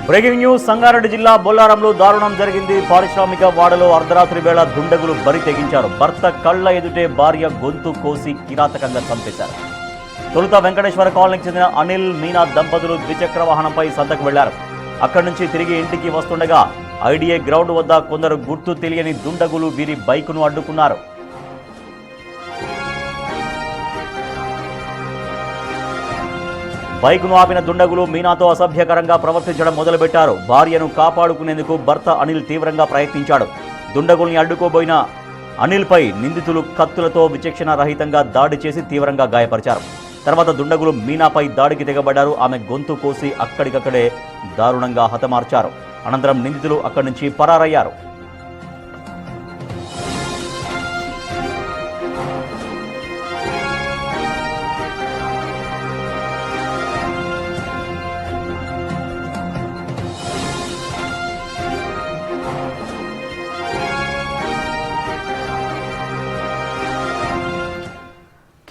Breaking news. Sangareddy జిల్లా బొల్లారంలో దారుణం జరిగింది. పారిశ్రామిక వాడలో అర్ధరాత్రి వేళ దుండగులు బరి తెగించారు. భర్త కళ్ల ఎదుటే భార్య గొంతు కోసి కిరాతకంగా చంపేశారు. తొలుత వెంకటేశ్వర కాలనీకి చెందిన అనిల్ మీనా దంపతులు ద్విచక్ర వాహనంపై సంతకు వెళ్లారు. అక్కడి నుంచి తిరిగి ఇంటికి వస్తుండగా ఐడిఏ గ్రౌండ్ వద్ద కొందరు గుర్తు తెలియని దుండగులు వీరి బైకును అడ్డుకున్నారు. బైకును ఆపిన దుండగులు మీనాతో అసభ్యకరంగా ప్రవర్తించడం మొదలుపెట్టారు. భార్యను కాపాడుకునేందుకు భర్త అనిల్ తీవ్రంగా ప్రయత్నించాడు. దుండగుల్ని అడ్డుకోబోయిన అనిల్పై నిందితులు కత్తులతో విచక్షణ రహితంగా దాడి చేసి తీవ్రంగా గాయపరిచారు. తర్వాత దుండగులు మీనాపై దాడికి తెగబడ్డారు. ఆమె గొంతు కోసి అక్కడికక్కడే దారుణంగా హతమార్చారు. అనంతరం నిందితులు అక్కడి నుంచి పరారయ్యారు.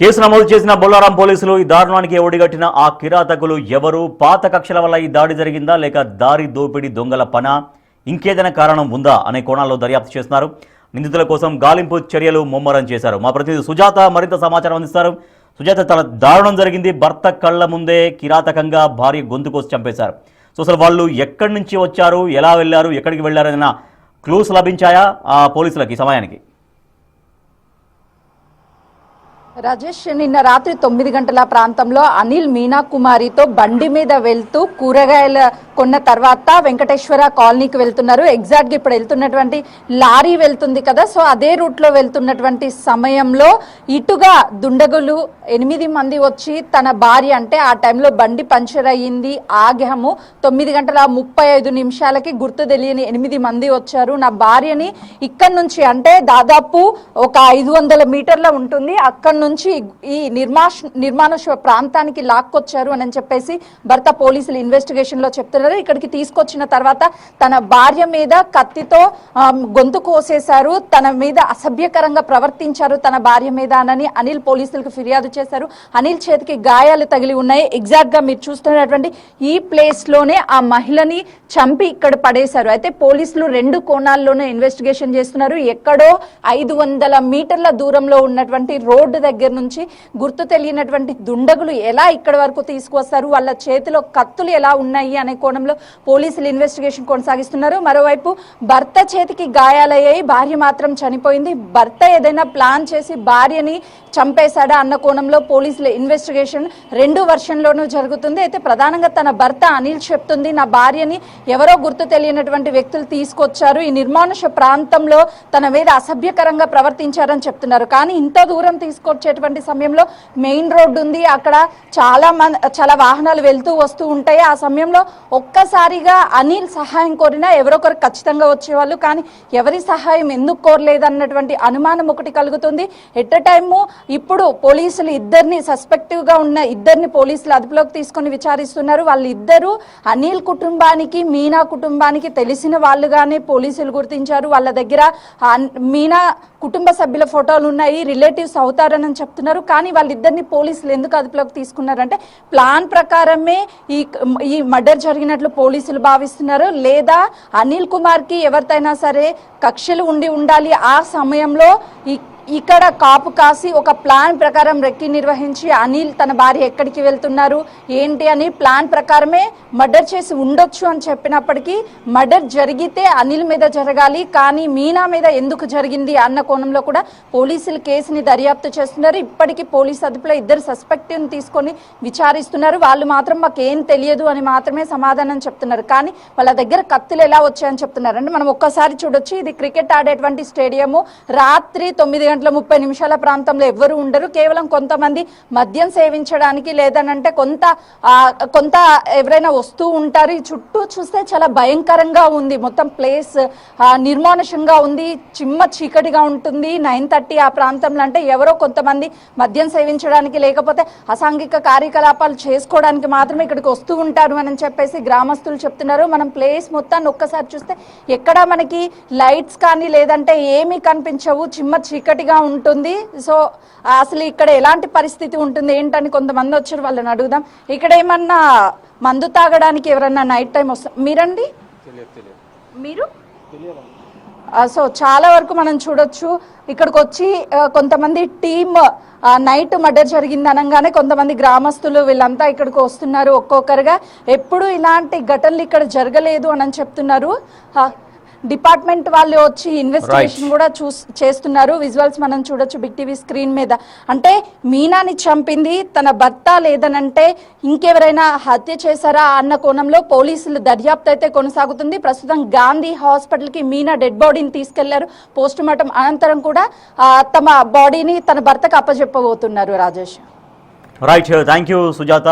కేసు నమోదు చేసిన బొల్లారం పోలీసులు ఈ దారుణానికి ఒడిగట్టిన ఆ కిరాతకులు ఎవరు, పాత కక్షల వల్ల ఈ దాడి జరిగిందా లేక దారి దోపిడీ దొంగల పనా, ఇంకేదైనా కారణం ఉందా అనే కోణాల్లో దర్యాప్తు చేస్తున్నారు. నిందితుల కోసం గాలింపు చర్యలు ముమ్మరం చేశారు. మా ప్రతినిధి సుజాత మరింత సమాచారం అందిస్తారు. సుజాత, చాలా దారుణం జరిగింది. భర్త కళ్ళ ముందే కిరాతకంగా భార్య గొంతు కోసి చంపేశారు. సో అసలు వాళ్ళు ఎక్కడి నుంచి వచ్చారు, ఎలా వెళ్ళారు, ఎక్కడికి వెళ్ళారన్న క్లూస్ లభించాయా ఆ పోలీసులకి ఈ సమయానికి? రాజేష్, నిన్న రాత్రి 9 గంటల ప్రాంతంలో అనిల్ మీనా కుమారితో బండి మీద వెళ్తూ కూరగాయలు కొన్న తర్వాత వెంకటేశ్వర కాలనీకి వెళ్తున్నారు. ఎగ్జాక్ట్గా ఇప్పుడు వెళ్తున్నటువంటి లారీ వెళ్తుంది కదా, సో అదే రూట్లో వెళ్తున్నటువంటి సమయంలో ఇటుగా దుండగులు 8 మంది వచ్చి తన భార్య, అంటే ఆ టైంలో బండి పంచర్ అయ్యింది, ఆగాము, 9 గంటల 35 నిమిషాలకి గుర్తు తెలియని 8 మంది వచ్చారు. నా భార్యని ఇక్కడి నుంచి, అంటే దాదాపు ఒక 500 మీటర్ల ఉంటుంది, అక్కడి నుంచి ఈ నిర్మానుష్య ప్రాంతానికి లాక్కొచ్చారు అని చెప్పేసి భర్త పోలీసులు ఇన్వెస్టిగేషన్ లో చెప్తున్నారు. ఇక్కడికి తీసుకొచ్చిన తర్వాత తన భార్య మీద కత్తితో గొంతు కోసేశారు, తన మీద అసభ్యకరంగా ప్రవర్తించారు తన భార్య మీద అని అనిల్ పోలీసులకు ఫిర్యాదు చేశారు. అనిల్ చేతికి గాయాలు తగిలి ఉన్నాయి. ఎగ్జాక్ట్ గా మీరు చూస్తున్నటువంటి ఈ ప్లేస్ లోనే ఆ మహిళని చంపి ఇక్కడ పడేశారు. అయితే పోలీసులు 2 కోణాల్లోనే ఇన్వెస్టిగేషన్ చేస్తున్నారు. ఎక్కడో 500 మీటర్ల దూరంలో ఉన్నటువంటి రోడ్డు దగ్గర నుంచి గుర్తు తెలియనటువంటి దుండగులు ఎలా ఇక్కడ వరకు తీసుకువస్తారు, వాళ్ళ చేతిలో కత్తులు ఎలా ఉన్నాయి అనే కోణంలో పోలీసులు ఇన్వెస్టిగేషన్ కొనసాగిస్తున్నారు. మరోవైపు భర్త చేతికి గాయాలయ్యాయి, భార్య మాత్రం చనిపోయింది. భర్త ఏదైనా ప్లాన్ చేసి భార్యని చంపేశాడా అన్న కోణంలో పోలీసుల ఇన్వెస్టిగేషన్ 2 వర్షన్లోనూ జరుగుతుంది. అయితే ప్రధానంగా తన భర్త అనిల్ చెప్తుంది, నా భార్యని ఎవరో గుర్తు తెలియనటువంటి వ్యక్తులు తీసుకొచ్చారు, ఈ నిర్మానుష ప్రాంతంలో తన మీద అసభ్యకరంగా ప్రవర్తించారని చెప్తున్నారు. కానీ ఇంత దూరం తీసుకొచ్చేటువంటి సమయంలో మెయిన్ రోడ్డు ఉంది, అక్కడ చాలా వాహనాలు వెళ్తూ వస్తూ ఉంటాయి. ఆ సమయంలో ఒక్కసారిగా అనిల్ సహాయం కోరినా ఎవరొకరు ఖచ్చితంగా వచ్చేవాళ్ళు, కానీ ఎవరి సహాయం ఎందుకు కోరలేదన్నటువంటి అనుమానం ఒకటి కలుగుతుంది. ఎట్ ఎ టైము ఇప్పుడు పోలీసులు సస్పెక్టివ్ గా ఉన్న ఇద్దరిని పోలీసులు అదుపులోకి తీసుకొని విచారిస్తున్నారు. వాళ్ళిద్దరూ అనిల్ కుటుంబానికి మీనా కుటుంబానికి తెలిసిన వాళ్ళుగానే పోలీసులు గుర్తించారు. వాళ్ళ దగ్గర మీనా కుటుంబ సభ్యుల ఫోటోలు ఉన్నాయి, రిలేటివ్స్ అవుతారని చెప్తున్నారు. కానీ వాళ్ళిద్దరిని పోలీసులు ఎందుకు అదుపులోకి తీసుకున్నారంటే ప్లాన్ ప్రకారమే ఈ మర్డర్ జరిగినట్లు పోలీసులు భావిస్తున్నారు. లేదా అనిల్ కుమార్ కి ఎవరితైనా సరే కక్షలు ఉండాలి. ఆ సమయంలో ఇక్కడ కాపు కాసి ఒక ప్లాన్ ప్రకారం రెక్కి నిర్వహించి అనిల్ తన భార్య ఎక్కడికి వెళ్తున్నారు ఏంటి అని ప్లాన్ ప్రకారమే మర్డర్ చేసి ఉండొచ్చు అని చెప్పినప్పటికీ మర్డర్ జరిగితే అనిల్ మీద జరగాలి, కానీ మీనా మీద ఎందుకు జరిగింది అన్న కోణంలో కూడా పోలీసులు కేసుని దర్యాప్తు చేస్తున్నారు. ఇప్పటికీ పోలీసు అదుపులో 2 సస్పెక్ట్ని తీసుకొని విచారిస్తున్నారు. వాళ్ళు మాత్రం మాకేం తెలియదు అని మాత్రమే సమాధానం చెప్తున్నారు. కానీ వాళ్ళ దగ్గర కత్తులు ఎలా వచ్చాయని చెప్తున్నారు. అంటే మనం ఒక్కసారి చూడొచ్చు, ఇది క్రికెట్ ఆడేటువంటి స్టేడియము. రాత్రి 9:30 ప్రాంతంలో ఎవ్వరు ఉండరు, కేవలం కొంతమంది మద్యం సేవించడానికి లేదనంటే కొంత ఎవరైనా వస్తూ ఉంటారు. ఈ చుట్టూ చూస్తే చాలా భయంకరంగా ఉంది, మొత్తం ప్లేస్ నిర్మానుషంగా ఉంది, చిమ్మ చీకటిగా ఉంటుంది. 9:30 ఆ ప్రాంతంలో అంటే ఎవరో కొంతమంది మద్యం సేవించడానికి లేకపోతే అసాంఘిక కార్యకలాపాలు చేసుకోవడానికి మాత్రమే ఇక్కడికి వస్తూ ఉంటారు అని చెప్పేసి గ్రామస్తులు చెప్తున్నారు. మనం ప్లేస్ మొత్తాన్ని ఒక్కసారి చూస్తే ఎక్కడ మనకి లైట్స్ కానీ లేదంటే ఏమీ కనిపించవు, చిమ్మ చీకటిగా ఉంటుంది. సో అసలు ఇక్కడ ఎలాంటి పరిస్థితి ఉంటుంది ఏంటని కొంతమంది వచ్చారు, వాళ్ళని అడుగుదాం. ఇక్కడ ఏమన్నా మందు తాగడానికి ఎవరన్నా నైట్ టైం వస్తారు? మీరండి, మీరు? సో చాలా వరకు మనం చూడొచ్చు ఇక్కడికి వచ్చి కొంతమంది టీమ్ నైట్ మర్డర్ జరిగింది అనగానే కొంతమంది గ్రామస్తులు వీళ్ళంతా ఇక్కడికి వస్తున్నారు ఒక్కొక్కరుగా. ఎప్పుడు ఇలాంటి ఘటనలు ఇక్కడ జరగలేదు అని చెప్తున్నారు. డిపార్ట్మెంట్ వాళ్ళు వచ్చి ఇన్వెస్టిగేషన్ కూడా చేస్తున్నారు. విజువల్స్ మనం చూడొచ్చు బిగ్ టీవీ స్క్రీన్ మీద. అంటే మీనాని చంపింది తన భర్త, లేదనంటే ఇంకెవరైనా హత్య చేశారా అన్న కోణంలో పోలీసులు దర్యాప్తు అయితే కొనసాగుతుంది. ప్రస్తుతం గాంధీ హాస్పిటల్కి మీనా డెడ్ బాడీని తీసుకెళ్లారు. పోస్ట్ మార్టం అనంతరం కూడా తమ బాడీని తన భర్తకు అప్పచెప్పబోతున్నారు. Rajesh, right, thank you Sujatha.